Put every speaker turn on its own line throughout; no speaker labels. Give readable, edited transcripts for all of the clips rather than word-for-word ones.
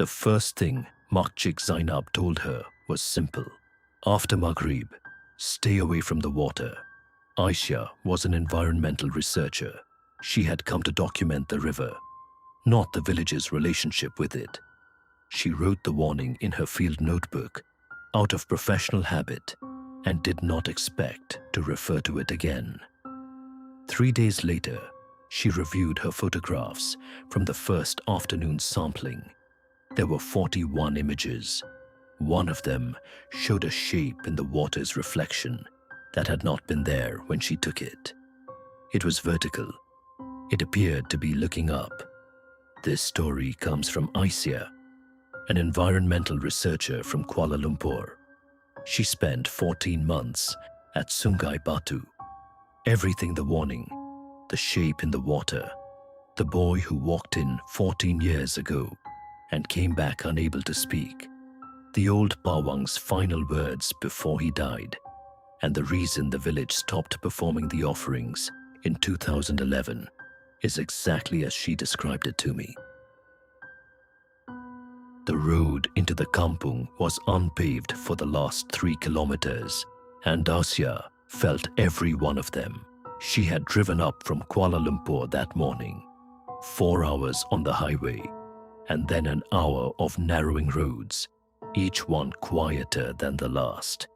The first thing Makcik Zainab told her was simple. After Maghrib, stay away from the water. Aisyah was an environmental researcher. She had come to document the river, not the village's relationship with it. She wrote the warning in her field notebook out of professional habit and did not expect to refer to it again. 3 days later, she reviewed her photographs from the first afternoon sampling. There were 41 images. One of them showed a shape in the water's reflection that had not been there when she took it. It was vertical. It appeared to be looking up. This story comes from Aisyah, an environmental researcher from Kuala Lumpur. She spent 14 months at Sungai Batu. Everything the warning, the shape in the water, the boy who walked in 14 years ago and came back unable to speak, the old Pawang's final words before he died, and the reason the village stopped performing the offerings in 2011 is exactly as she described it to me. The road into the kampung was unpaved for the last 3 kilometers, and Aisyah felt every one of them. She had driven up from Kuala Lumpur that morning, 4 hours on the highway, and then an hour of narrowing roads, each one quieter than the last,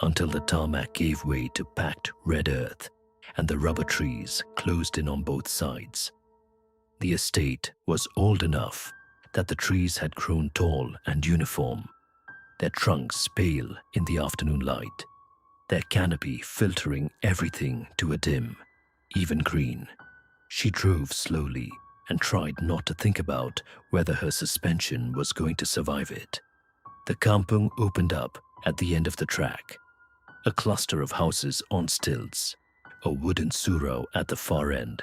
until the tarmac gave way to packed red earth and the rubber trees closed in on both sides. The estate was old enough that the trees had grown tall and uniform, their trunks pale in the afternoon light, their canopy filtering everything to a dim, even green. She drove slowly and tried not to think about whether her suspension was going to survive it. The kampung opened up at the end of the track, a cluster of houses on stilts, a wooden surau at the far end,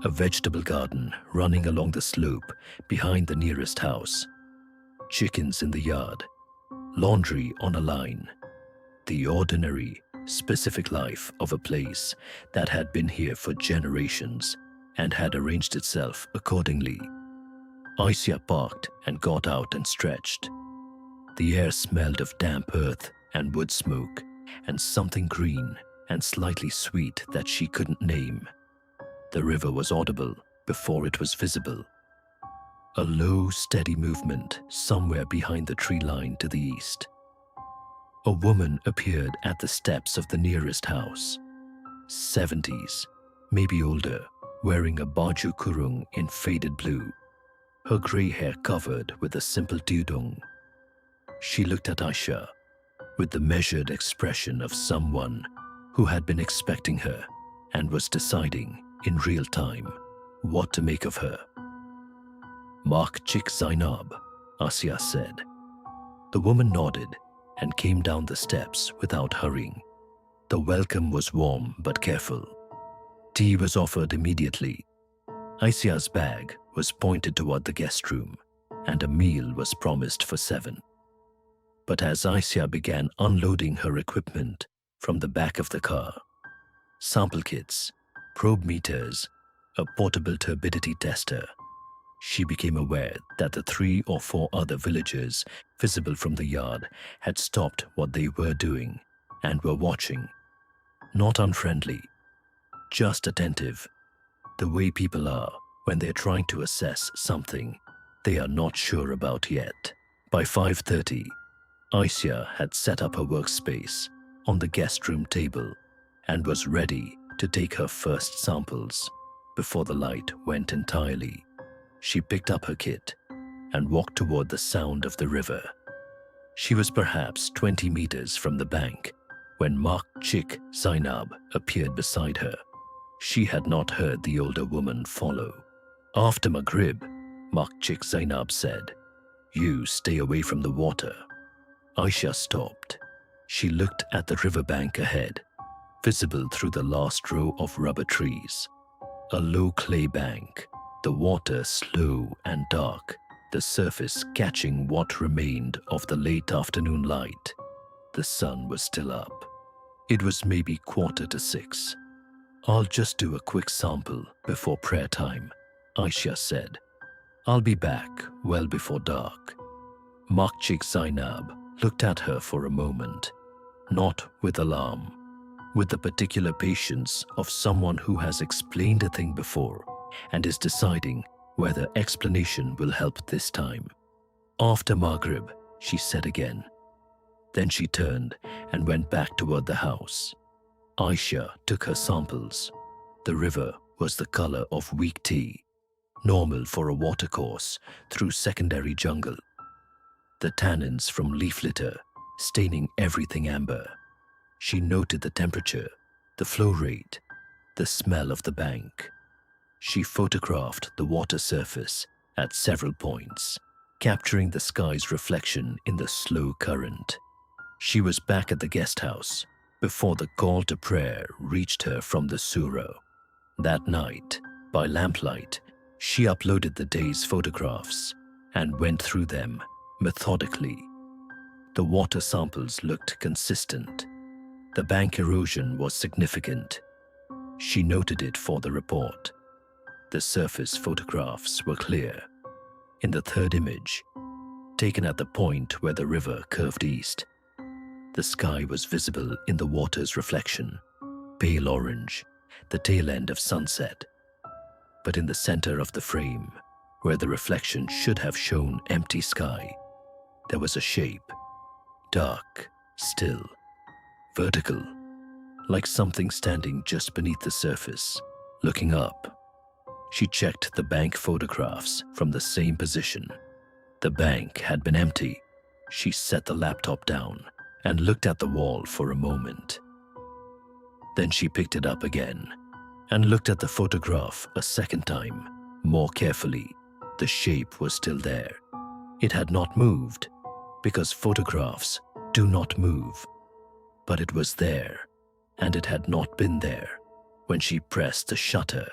a vegetable garden running along the slope behind the nearest house, chickens in the yard, laundry on a line, the ordinary, specific life of a place that had been here for generations and had arranged itself accordingly. Aisyah parked and got out and stretched. The air smelled of damp earth and wood smoke and something green and slightly sweet that she couldn't name. The river was audible before it was visible. A low, steady movement somewhere behind the tree line to the east. A woman appeared at the steps of the nearest house. 70s, maybe older, wearing a baju kurung in faded blue, her grey hair covered with a simple tudung. She looked at Aisyah with the measured expression of someone who had been expecting her and was deciding in real time what to make of her. "Makcik Zainab," Aisyah said. The woman nodded and came down the steps without hurrying. The welcome was warm but careful. Tea was offered immediately. Aisyah's bag was pointed toward the guest room, and a meal was promised for 7. But as Aisyah began unloading her equipment from the back of the car, sample kits, probe meters, a portable turbidity tester, she became aware that the 3 or 4 other villagers visible from the yard had stopped what they were doing and were watching. Not unfriendly, just attentive, the way people are when they're trying to assess something they are not sure about yet. By 5:30, Aisyah had set up her workspace on the guest room table and was ready to take her first samples before the light went entirely. She picked up her kit and walked toward the sound of the river. She was perhaps 20 meters from the bank when Makcik Zainab appeared beside her. She had not heard the older woman follow. "After Maghrib," Makcik Zainab said, "you stay away from the water." Aisyah stopped. She looked at the riverbank ahead, visible through the last row of rubber trees. A low clay bank, the water slow and dark, the surface catching what remained of the late afternoon light. The sun was still up. It was maybe 5:45. "I'll just do a quick sample before prayer time," Aisyah said. "I'll be back well before dark." Makcik Zainab looked at her for a moment, not with alarm, with the particular patience of someone who has explained a thing before and is deciding whether explanation will help this time. After Maghrib, she said again. Then she turned and went back toward the house. Aisyah took her samples. The river was the color of weak tea, normal for a watercourse through secondary jungle. The tannins from leaf litter staining everything amber. She noted the temperature, the flow rate, the smell of the bank. She photographed the water surface at several points, capturing the sky's reflection in the slow current. She was back at the guest house before the call to prayer reached her from the surah. That night, by lamplight, she uploaded the day's photographs and went through them methodically. The water samples looked consistent. The bank erosion was significant. She noted it for the report. The surface photographs were clear. In the third image, taken at the point where the river curved east, the sky was visible in the water's reflection, pale orange, the tail end of sunset. But in the center of the frame, where the reflection should have shown empty sky, there was a shape, dark, still, vertical, like something standing just beneath the surface, looking up. She checked the bank photographs from the same position. The bank had been empty. She set the laptop down and looked at the wall for a moment. Then she picked it up again and looked at the photograph a second time, more carefully. The shape was still there. It had not moved, because photographs do not move. But it was there, and it had not been there when she pressed the shutter,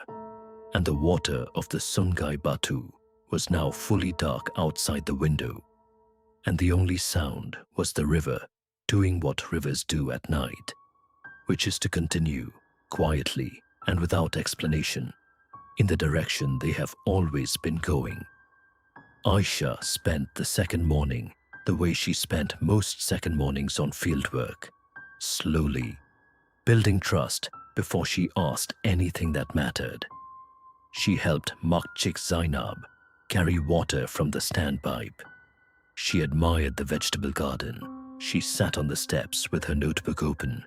and the water of the Sungai Batu was now fully dark outside the window, and the only sound was the river doing what rivers do at night, which is to continue quietly and without explanation in the direction they have always been going. Aisyah spent the second morning the way she spent most second mornings on fieldwork, slowly, building trust before she asked anything that mattered. She helped Makcik Zainab carry water from the standpipe. She admired the vegetable garden. She sat on the steps with her notebook open,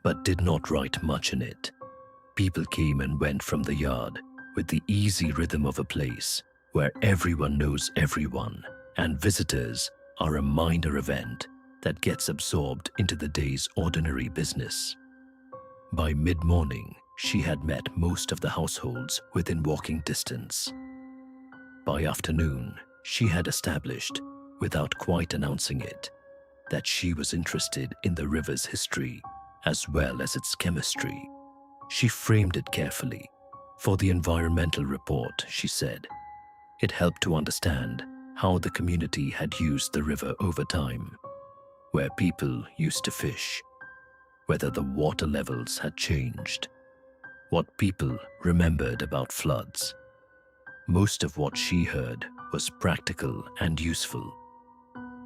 but did not write much in it. People came and went from the yard with the easy rhythm of a place where everyone knows everyone, and visitors are a minor event that gets absorbed into the day's ordinary business. By mid-morning, she had met most of the households within walking distance. By afternoon, she had established, without quite announcing it, that she was interested in the river's history as well as its chemistry. She framed it carefully. For the environmental report, she said, it helped to understand how the community had used the river over time, where people used to fish, whether the water levels had changed, what people remembered about floods. Most of what she heard was practical and useful.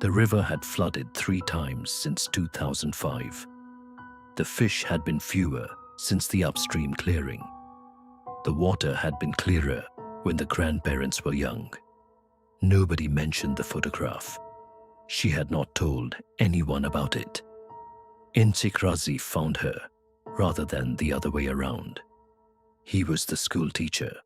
The river had flooded 3 times since 2005. The fish had been fewer since the upstream clearing. The water had been clearer when the grandparents were young. Nobody mentioned the photograph. She had not told anyone about it. Encik Razi found her, rather than the other way around. He was the school teacher,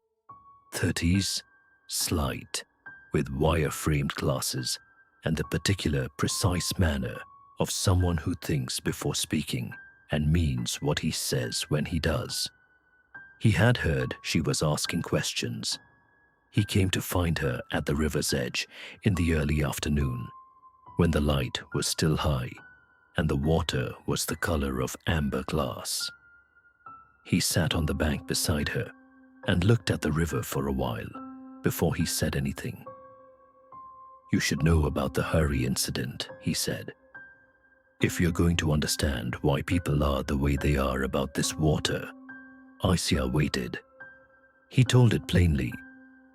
30s, slight, with wire-framed glasses and the particular precise manner of someone who thinks before speaking and means what he says when he does. He had heard she was asking questions. He came to find her at the river's edge in the early afternoon, when the light was still high and the water was the color of amber glass. He sat on the bank beside her and looked at the river for a while before he said anything. "You should know about the Hairi incident," he said. "If you're going to understand why people are the way they are about this water." Aisyah waited. He told it plainly,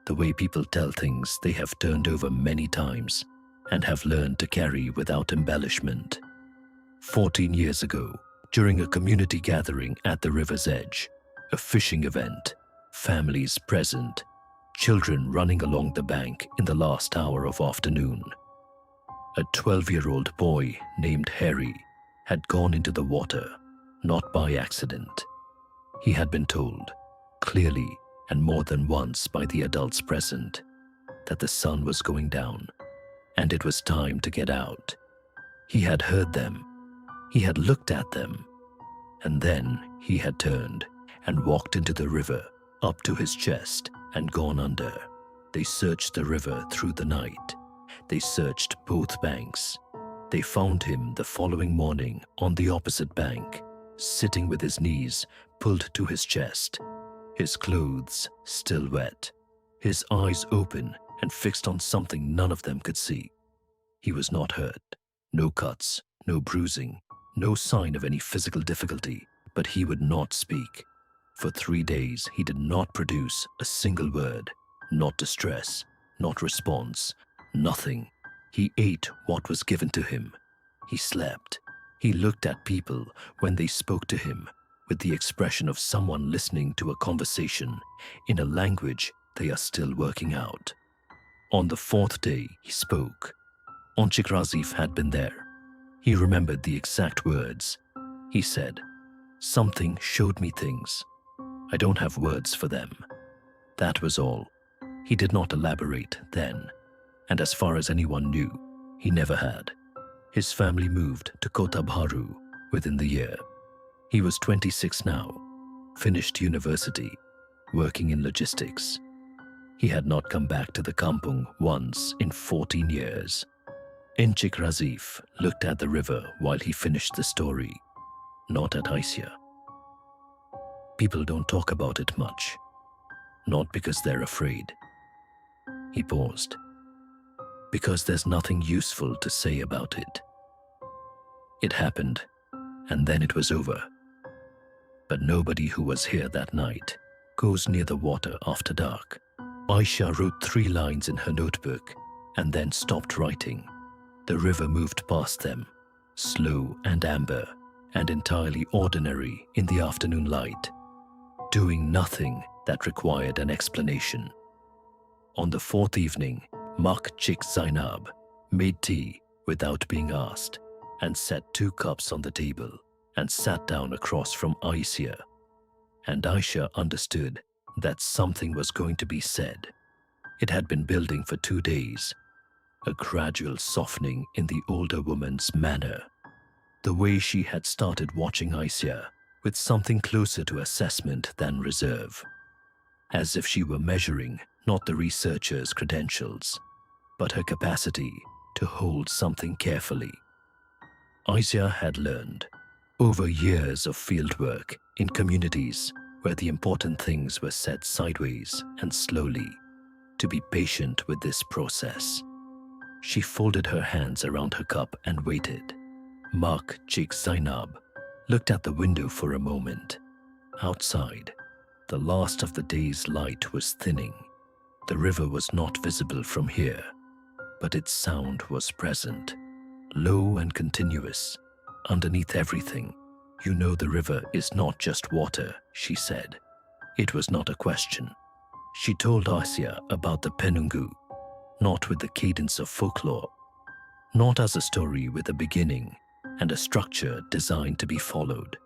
the way people tell things they have turned over many times and have learned to carry without embellishment. 14 years ago, during a community gathering at the river's edge, a fishing event, families present, children running along the bank in the last hour of afternoon, a 12-year-old boy named Hairi had gone into the water, not by accident. He had been told, clearly and more than once by the adults present, that the sun was going down and it was time to get out. He had heard them, he had looked at them, and then he had turned and walked into the river up to his chest and gone under. They searched the river through the night. They searched both banks. They found him the following morning on the opposite bank, sitting with his knees pulled to his chest, his clothes still wet, his eyes open and fixed on something none of them could see. He was not hurt, no cuts, no bruising, no sign of any physical difficulty, but he would not speak. For 3 days he did not produce a single word, not distress, not response, nothing. He ate what was given to him. He slept. He looked at people when they spoke to him with the expression of someone listening to a conversation in a language they are still working out. On the 4th day, he spoke. Onchik Razif had been there. He remembered the exact words. He said, "Something showed me things. I don't have words for them." That was all. He did not elaborate then, and as far as anyone knew, he never had. His family moved to Kota Bharu within the year. He was 26 now, finished university, working in logistics. He had not come back to the kampung once in 14 years. Inchik Razif looked at the river while he finished the story, not at Aisyah. People don't talk about it much, not because they're afraid. He paused. Because there's nothing useful to say about it. It happened, and then it was over. But nobody who was here that night goes near the water after dark. Aisyah wrote 3 lines in her notebook and then stopped writing. The river moved past them, slow and amber and entirely ordinary in the afternoon light, doing nothing that required an explanation. On the 4th evening, Mak Chik Zainab made tea without being asked and set 2 cups on the table and sat down across from Aisyah. And Aisyah understood that something was going to be said. It had been building for 2 days, a gradual softening in the older woman's manner, the way she had started watching Aisyah with something closer to assessment than reserve, as if she were measuring not the researcher's credentials, but her capacity to hold something carefully. Aisyah had learned, over years of fieldwork in communities where the important things were said sideways and slowly, to be patient with this process. She folded her hands around her cup and waited. Mak Chik Zainab looked at the window for a moment. Outside, the last of the day's light was thinning. The river was not visible from here, but its sound was present, low and continuous. Underneath everything, "You know the river is not just water," she said. It was not a question. She told Aisyah about the Penungu, not with the cadence of folklore, not as a story with a beginning and a structure designed to be followed,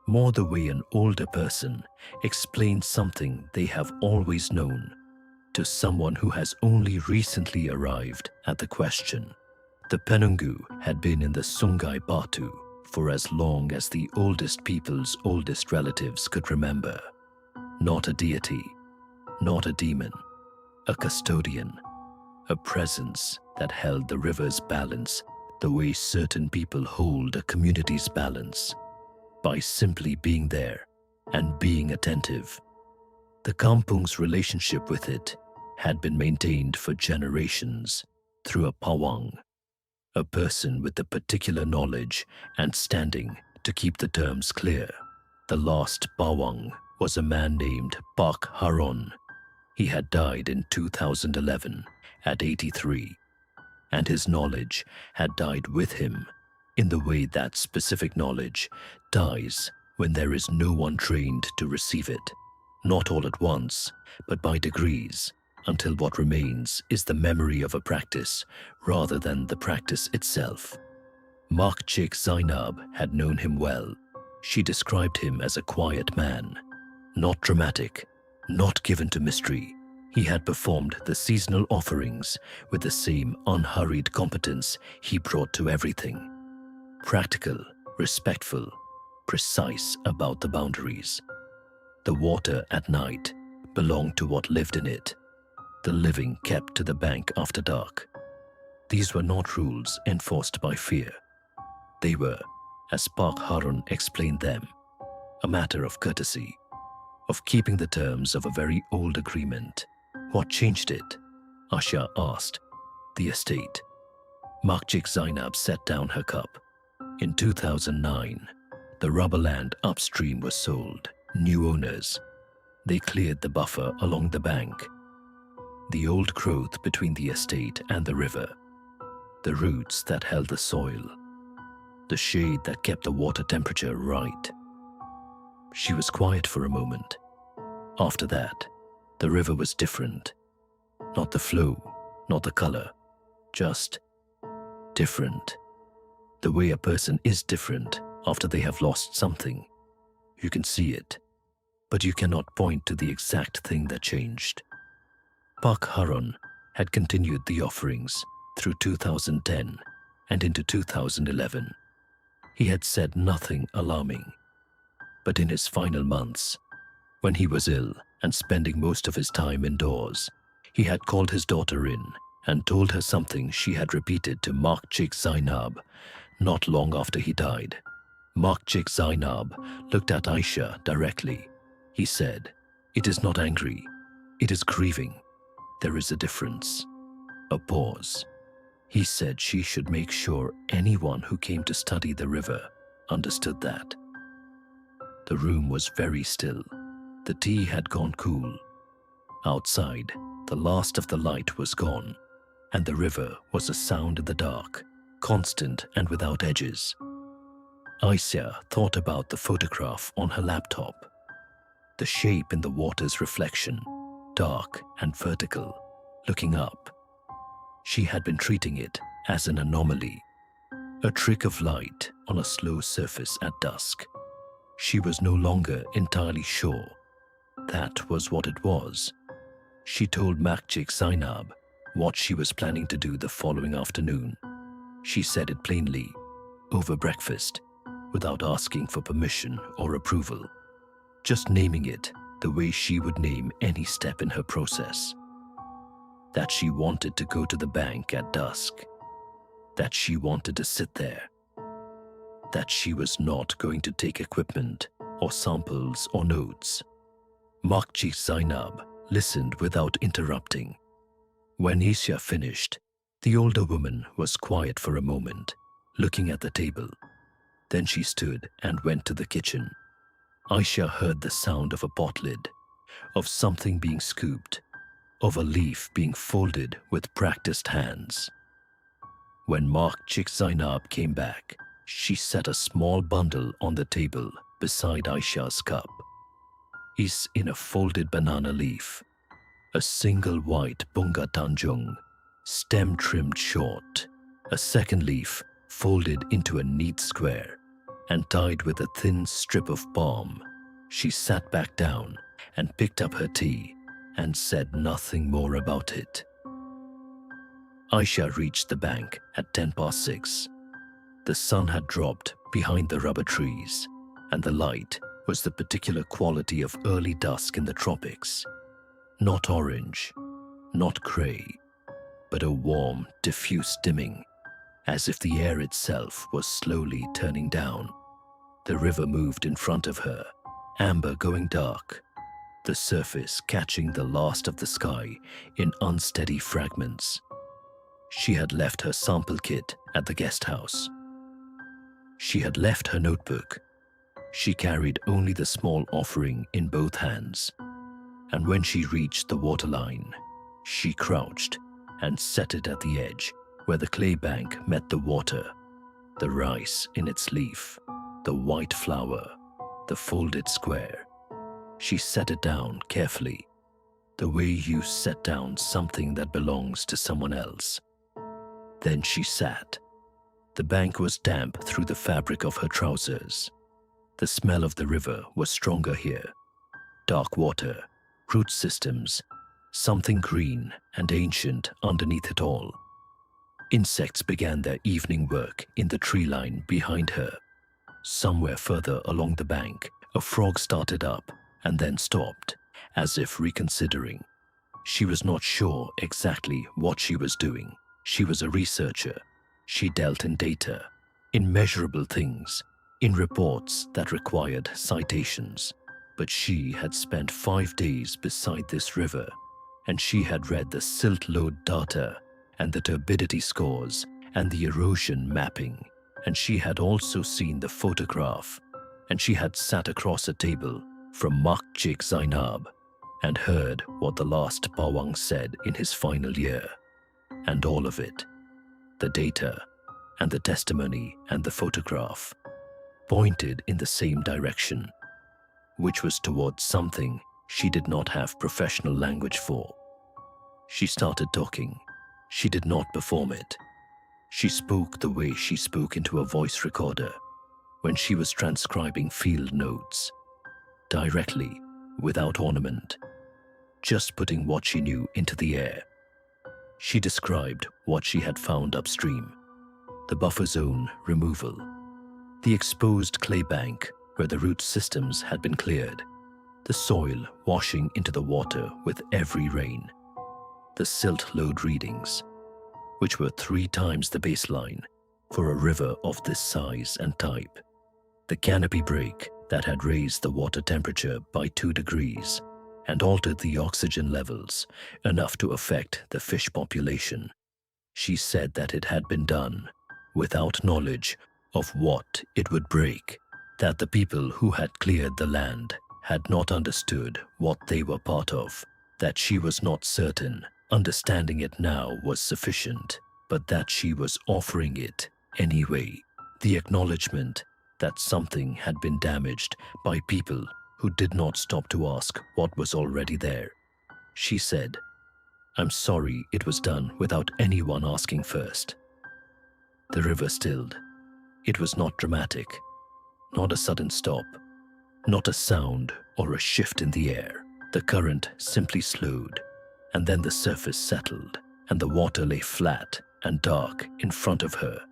more the way an older person explains something they have always known to someone who has only recently arrived at the question. The Penungu had been in the Sungai Batu for as long as the oldest people's oldest relatives could remember. Not a deity, not a demon, a custodian, a presence that held the river's balance the way certain people hold a community's balance, by simply being there and being attentive. The kampung's relationship with it had been maintained for generations through a pawang, a person with the particular knowledge and standing to keep the terms clear. The last pawang was a man named Pak Haron. He had died in 2011 at 83, and his knowledge had died with him in the way that specific knowledge dies when there is no one trained to receive it, not all at once, but by degrees, until what remains is the memory of a practice rather than the practice itself. Makcik Zainab had known him well. She described him as a quiet man, not dramatic, not given to mystery. He had performed the seasonal offerings with the same unhurried competence he brought to everything. Practical, respectful, precise about the boundaries. The water at night belonged to what lived in it. The living kept to the bank after dark. These were not rules enforced by fear. They were, as Pak Harun explained them, a matter of courtesy, of keeping the terms of a very old agreement. What changed it? Aisyah asked. The estate. Makcik Zainab set down her cup. In 2009, the rubber land upstream was sold. New owners. They cleared the buffer along the bank. The old growth between the estate and the river. The roots that held the soil. The shade that kept the water temperature right. She was quiet for a moment. After that, the river was different. Not the flow, not the color, just different. The way a person is different after they have lost something. You can see it, but you cannot point to the exact thing that changed. Pak Harun had continued the offerings through 2010 and into 2011. He had said nothing alarming. But in his final months, when he was ill and spending most of his time indoors, he had called his daughter in and told her something she had repeated to Makcik Zainab not long after he died. Makcik Zainab looked at Aisyah directly. He said, "It is not angry, it is grieving. There is a difference." A pause. He said she should make sure anyone who came to study the river understood that. The room was very still. The tea had gone cool. Outside, the last of the light was gone, and the river was a sound in the dark, constant and without edges. Aisyah thought about the photograph on her laptop. The shape in the water's reflection, dark and vertical, looking up. She had been treating it as an anomaly, a trick of light on a slow surface at dusk. She was no longer entirely sure that was what it was. She told Makcik Zainab what she was planning to do the following afternoon. She said it plainly, over breakfast, without asking for permission or approval, just naming it the way she would name any step in her process. That she wanted to go to the bank at dusk, that she wanted to sit there, that she was not going to take equipment or samples or notes. Makcik Zainab listened without interrupting. When Aisyah finished, the older woman was quiet for a moment, looking at the table. Then she stood and went to the kitchen. Aisyah heard the sound of a pot lid, of something being scooped, of a leaf being folded with practiced hands. When Makcik Zainab came back, she set a small bundle on the table beside Aisyah's cup. Is in a folded banana leaf, a single white bunga tanjung, stem trimmed short, a second leaf folded into a neat square and tied with a thin strip of palm. She sat back down and picked up her tea and said nothing more about it. Aisyah reached the bank at 6:10. The sun had dropped behind the rubber trees, and the light was the particular quality of early dusk in the tropics. Not orange, not grey, but a warm, diffuse dimming, as if the air itself was slowly turning down. The river moved in front of her, amber going dark, the surface catching the last of the sky in unsteady fragments. She had left her sample kit at the guest house. She had left her notebook. She carried only the small offering in both hands, and when she reached the waterline, she crouched and set it at the edge where the clay bank met the water, the rice in its leaf, the white flour, the folded square. She set it down carefully, the way you set down something that belongs to someone else. Then she sat. The bank was damp through the fabric of her trousers. The smell of the river was stronger here. Dark water, root systems, something green and ancient underneath it all. Insects began their evening work in the tree line behind her. Somewhere further along the bank, a frog started up and then stopped, as if reconsidering. She was not sure exactly what she was doing. She was a researcher. She dealt in data, in measurable things, in reports that required citations. But she had spent 5 days beside this river, and she had read the silt load data and the turbidity scores and the erosion mapping, and she had also seen the photograph, and she had sat across a table from Makcik Zainab and heard what the last Pawang said in his final year. And all of it, the data and the testimony and the photograph, pointed in the same direction, which was towards something she did not have professional language for. She started talking. She did not perform it. She spoke the way she spoke into a voice recorder when she was transcribing field notes, directly, without ornament, just putting what she knew into the air. She described what she had found upstream, the buffer zone removal, the exposed clay bank where the root systems had been cleared, the soil washing into the water with every rain, the silt load readings, which were 3 times the baseline for a river of this size and type, the canopy break that had raised the water temperature by 2 degrees and altered the oxygen levels enough to affect the fish population. She said that it had been done without knowledge of what it would break, that the people who had cleared the land had not understood what they were part of, that she was not certain understanding it now was sufficient, but that she was offering it anyway, the acknowledgement that something had been damaged by people who did not stop to ask what was already there. She said, "I'm sorry it was done without anyone asking first." The river stilled. It was not dramatic, not a sudden stop, not a sound or a shift in the air. The current simply slowed, and then the surface settled, and the water lay flat and dark in front of her,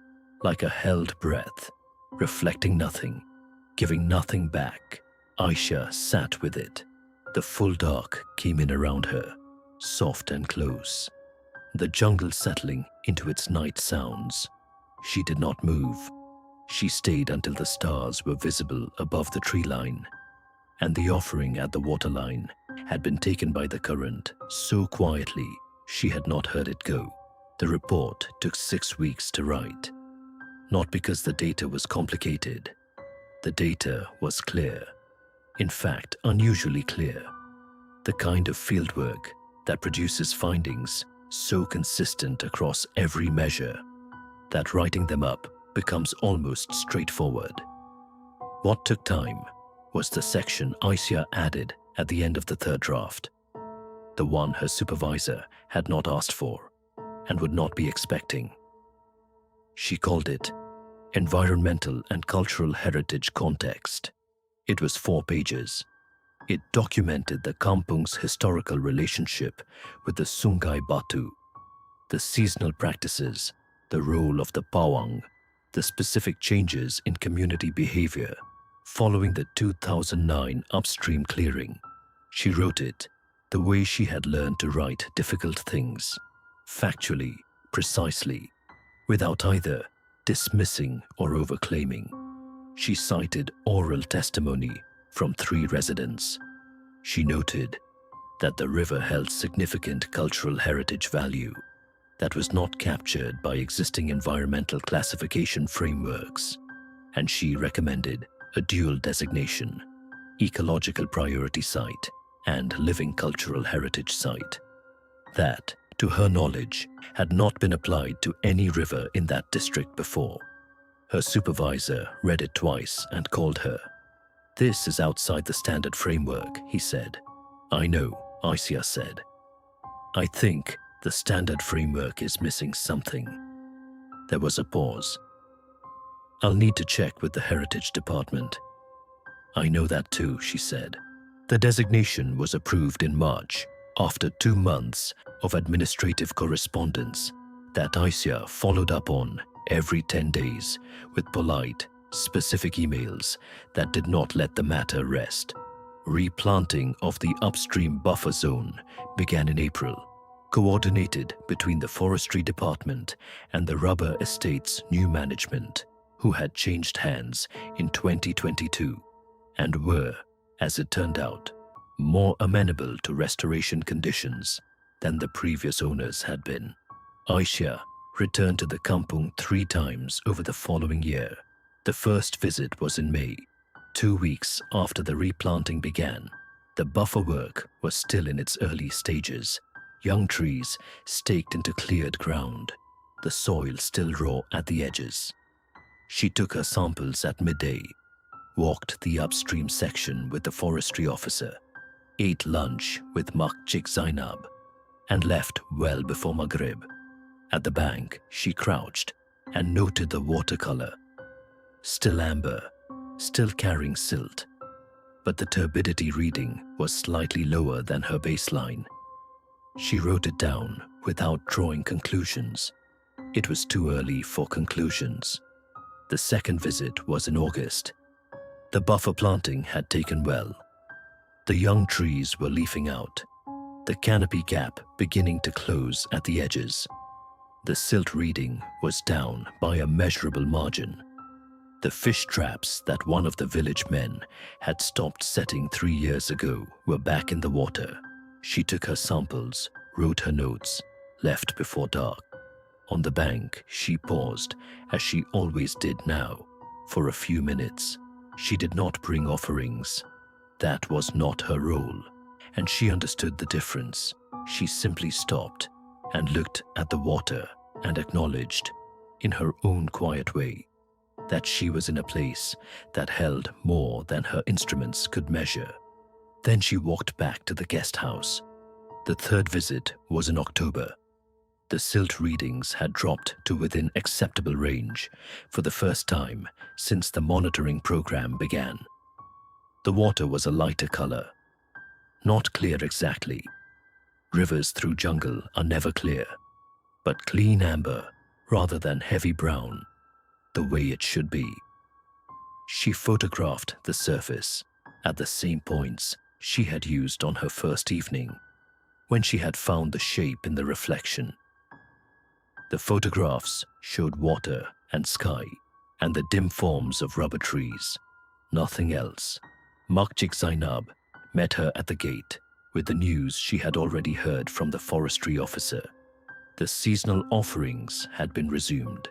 like a held breath, reflecting nothing, giving nothing back. Aisyah sat with it. The full dark came in around her, soft and close, the jungle settling into its night sounds. She did not move. She stayed until the stars were visible above the tree line, and the offering at the waterline had been taken by the current so quietly she had not heard it go. The report took 6 weeks to write, not because the data was complicated. The data was clear, in fact unusually clear, the kind of fieldwork that produces findings so consistent across every measure that writing them up becomes almost straightforward. What took time was the section Aisyah added at the end of the 3rd draft, the one her supervisor had not asked for and would not be expecting. She called it Environmental and Cultural Heritage Context. It was 4 pages. It documented the kampung's historical relationship with the Sungai Batu, the seasonal practices, the role of the Pawang, the specific changes in community behavior following the 2009 upstream clearing. She wrote it the way she had learned to write difficult things, factually, precisely, without either dismissing or overclaiming. She cited oral testimony from 3 residents. She noted that the river held significant cultural heritage value that was not captured by existing environmental classification frameworks, and she recommended a dual designation, ecological priority site and living cultural heritage site. That to her knowledge, had not been applied to any river in that district before. Her supervisor read it twice and called her. "This is outside the standard framework," he said. "I know," Aisyah said. "I think the standard framework is missing something." There was a pause. "I'll need to check with the Heritage Department." "I know that too," she said. The designation was approved in March after 2 months of administrative correspondence that Aisyah followed up on every 10 days with polite, specific emails that did not let the matter rest. Replanting of the upstream buffer zone began in April, coordinated between the Forestry Department and the rubber estate's new management, who had changed hands in 2022 and were, as it turned out, more amenable to restoration conditions than the previous owners had been. Aisyah returned to the kampung 3 times over the following year. The first visit was in May, 2 weeks after the replanting began. The buffer work was still in its early stages, young trees staked into cleared ground, the soil still raw at the edges. She took her samples at midday, walked the upstream section with the forestry officer, ate lunch with Maghrib Zainab, and left well before Maghrib. At the bank, she crouched and noted the watercolor. Still amber, still carrying silt, but the turbidity reading was slightly lower than her baseline. She wrote it down without drawing conclusions. It was too early for conclusions. The second visit was in August. The buffer planting had taken well. The young trees were leafing out, the canopy gap beginning to close at the edges. The silt reading was down by a measurable margin. The fish traps that one of the village men had stopped setting 3 years ago were back in the water. She took her samples, wrote her notes, left before dark. On the bank, she paused, as she always did now, for a few minutes. She did not bring offerings. That was not her role, and she understood the difference. She simply stopped and looked at the water and acknowledged, in her own quiet way, that she was in a place that held more than her instruments could measure. Then she walked back to the guest house. The third visit was in October. The silt readings had dropped to within acceptable range for the first time since the monitoring program began. The water was a lighter color, not clear exactly. Rivers through jungle are never clear, but clean amber rather than heavy brown, the way it should be. She photographed the surface at the same points she had used on her first evening, when she had found the shape in the reflection. The photographs showed water and sky and the dim forms of rubber trees, nothing else. Maghrib Zainab met her at the gate with the news she had already heard from the forestry officer. The seasonal offerings had been resumed.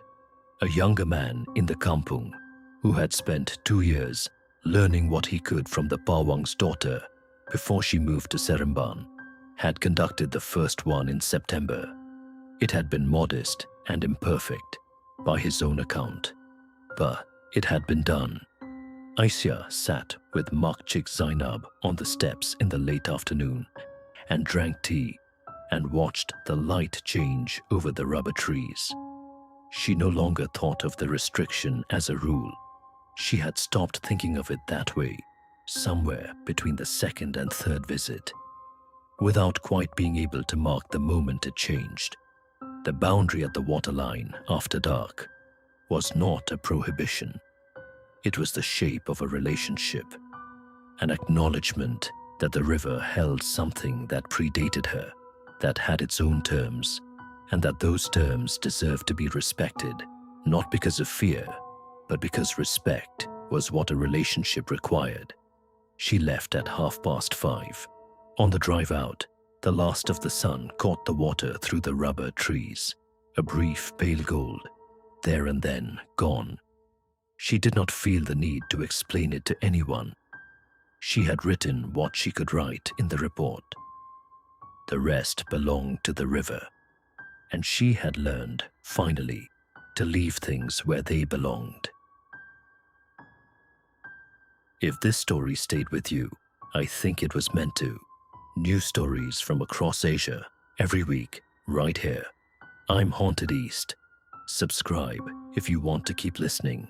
A younger man in the kampung, who had spent 2 years learning what he could from the Pawang's daughter before she moved to Seremban, had conducted the first one in September. It had been modest and imperfect by his own account, but it had been done. Aisyah sat with Maghrib Zainab on the steps in the late afternoon and drank tea and watched the light change over the rubber trees. She no longer thought of the restriction as a rule. She had stopped thinking of it that way, somewhere between the second and third visit, without quite being able to mark the moment it changed. The boundary at the waterline after dark was not a prohibition. It was the shape of a relationship, an acknowledgement that the river held something that predated her, that had its own terms, and that those terms deserved to be respected, not because of fear, but because respect was what a relationship required. She left at 5:30. On the drive out, the last of the sun caught the water through the rubber trees, a brief pale gold, there and then gone. She did not feel the need to explain it to anyone. She had written what she could write in the report. The rest belonged to the river, and she had learned, finally, to leave things where they belonged. If this story stayed with you, I think it was meant to. New stories from across Asia, every week, right here. I'm Haunted East. Subscribe if you want to keep listening.